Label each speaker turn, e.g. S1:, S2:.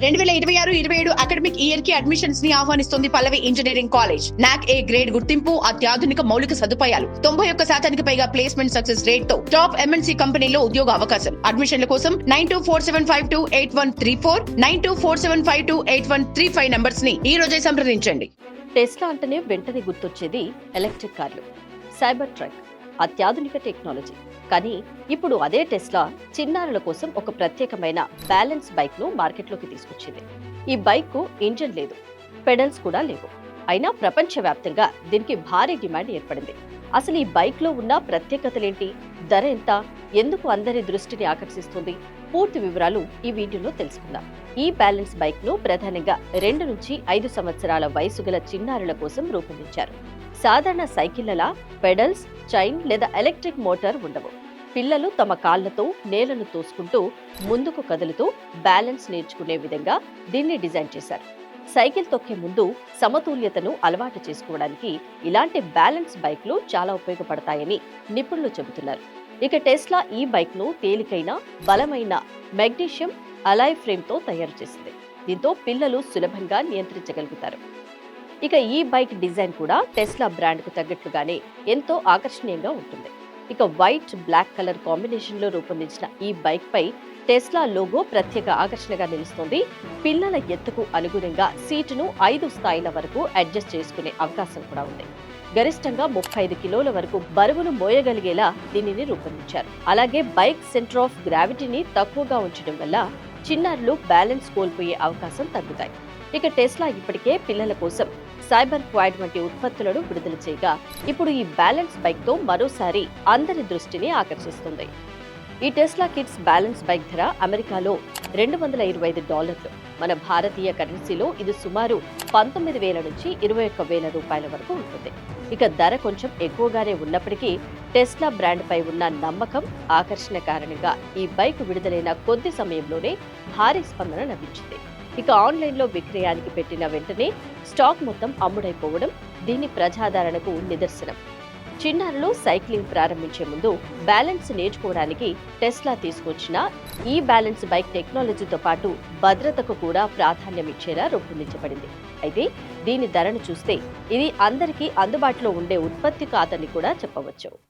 S1: 2026-27 academic year కి admissions ని ఆహ్వానిస్తుంది పల్లవి engineering college. నాక్ ఏ గ్రేడ్ గుర్తింపు, అత్యాధునిక మౌలిక సదుపాయాలు, 91% పైగా ప్లేస్మెంట్ సక్సెస్ రేట్ తో టాప్ ఎంఎన్సీ కంపెనీలో ఉద్యోగ అవకాశం. అడ్మిషన్ల కోసం 9247528134, 9247528135 నంబర్స్ ని ఈ రోజే సంప్రదించండి.
S2: టెస్లా అంటేనే వెంటనే గుర్తొచ్చేది ఎలక్ట్రిక్ కార్లు, సైబర్ ట్రక్, అత్యాధునిక టెక్నాలజీ. కానీ ఇప్పుడు అదే టెస్లా చిన్నారుల కోసం ఒక ప్రత్యేకమైన బ్యాలెన్స్ బైక్ ను మార్కెట్లోకి తీసుకొచ్చింది. ఈ బైక్ కు ఇంజన్ లేదు, పెడల్స్ కూడా లేవు. అయినా ప్రపంచవ్యాప్తంగా దీనికి భారీ డిమాండ్ ఏర్పడింది. అసలు ఈ బైక్ లో ఉన్న ప్రత్యేకతలేంటి, ధర ఎంత, ఎందుకు అందరి దృష్టిని ఆకర్షిస్తుంది, పూర్తి వివరాలు ఈ వీడియోలో తెలుసుకుందాం. ఈ బ్యాలెన్స్ బైక్ ను ప్రధానంగా 2 నుంచి 5 సంవత్సరాల వయసు గల చిన్నారుల కోసం రూపొందించారు. సాధారణ సైకిళ్లలా పెడల్స్, చైన్ లేదా ఎలక్ట్రిక్ మోటార్ ఉండవు. పిల్లలు తమ కాళ్లతో నేలను తోసుకుంటూ ముందుకు కదులుతూ బ్యాలెన్స్ నేర్చుకునే విధంగా దీన్ని డిజైన్ చేశారు. సైకిల్ తొక్కే ముందు సమతుల్యతను అలవాటు చేసుకోవడానికి ఇలాంటి బ్యాలెన్స్ బైక్లు చాలా ఉపయోగపడతాయని నిపుణులు చెబుతున్నారు. ఇక టెస్లా ఈ బైక్ ను తేలికైన, బలమైన మెగ్నీషియం అలాయ్ ఫ్రేమ్ తో తయారు చేసింది. దీంతో పిల్లలు సులభంగా నియంత్రించగలుగుతారు. ఇక ఈ బైక్ డిజైన్ కూడా టెస్లా బ్రాండ్ కు తగ్గట్లుగానే ఎంతో ఆకర్షణీయంగా ఉంటుంది. ఇక వైట్, బ్లాక్ కలర్ కాంబినేషన్ లో రూపొందించిన ఈ బైక్ పై టెస్లా లోగో ప్రత్యేక ఆకర్షణగా నిలుస్తుంది. పిల్లల ఎత్తుకు అనుగుణంగా సీటును 5 స్థాయిల వరకు అడ్జస్ట్ చేసుకునే అవకాశం కూడా ఉంది. గరిష్టంగా 35 కిలోల వరకు బరువును మోయగలిగేలా దీనిని రూపొందించారు. అలాగే బైక్ సెంటర్ ఆఫ్ గ్రావిటీని తక్కువగా ఉంచడం వల్ల చిన్నారులు బ్యాలెన్స్ కోల్పోయే అవకాశం తగ్గుతాయి. ఇక టెస్లా ఇప్పటికే పిల్లల కోసం సైబర్ క్వాడ్ వంటి ఉత్పత్తులను విడుదల చేయగా ఇప్పుడు ఈ బ్యాలెన్స్ బైక్ తో మరోసారి అందరి దృష్టిని ఆకర్షిస్తుంది. ఈ టెస్లా కిడ్స్ బ్యాలెన్స్ బైక్ ధర అమెరికాలో $225. మన భారతీయ కరెన్సీలో ఇది సుమారు 19,000 నుంచి 21,000 రూపాయల వరకు ఉంటుంది. ఇక ధర కొంచెం ఎక్కువగానే ఉన్నప్పటికీ టెస్లా బ్రాండ్ పై ఉన్న నమ్మకం, ఆకర్షణ కారణంగా ఈ బైక్ విడుదలైన కొద్ది సమయంలోనే భారీ స్పందన లభించింది. ఇక ఆన్లైన్లో విక్రయానికి పెట్టిన వెంటనే స్టాక్ మొత్తం అమ్ముడైపోవడం దీని ప్రజాదరణకు నిదర్శనం. చిన్నారులు సైక్లింగ్ ప్రారంభించే ముందు బ్యాలెన్స్ నేర్చుకోవడానికి టెస్లా తీసుకొచ్చిన ఈ బ్యాలెన్స్ బైక్ టెక్నాలజీతో పాటు భద్రతకు కూడా ప్రాధాన్యం ఇచ్చేలా రూపొందించబడింది. అయితే దీని ధరను చూస్తే ఇది అందరికీ అందుబాటులో ఉండే ఉత్పత్తి కాదని కూడా చెప్పవచ్చు.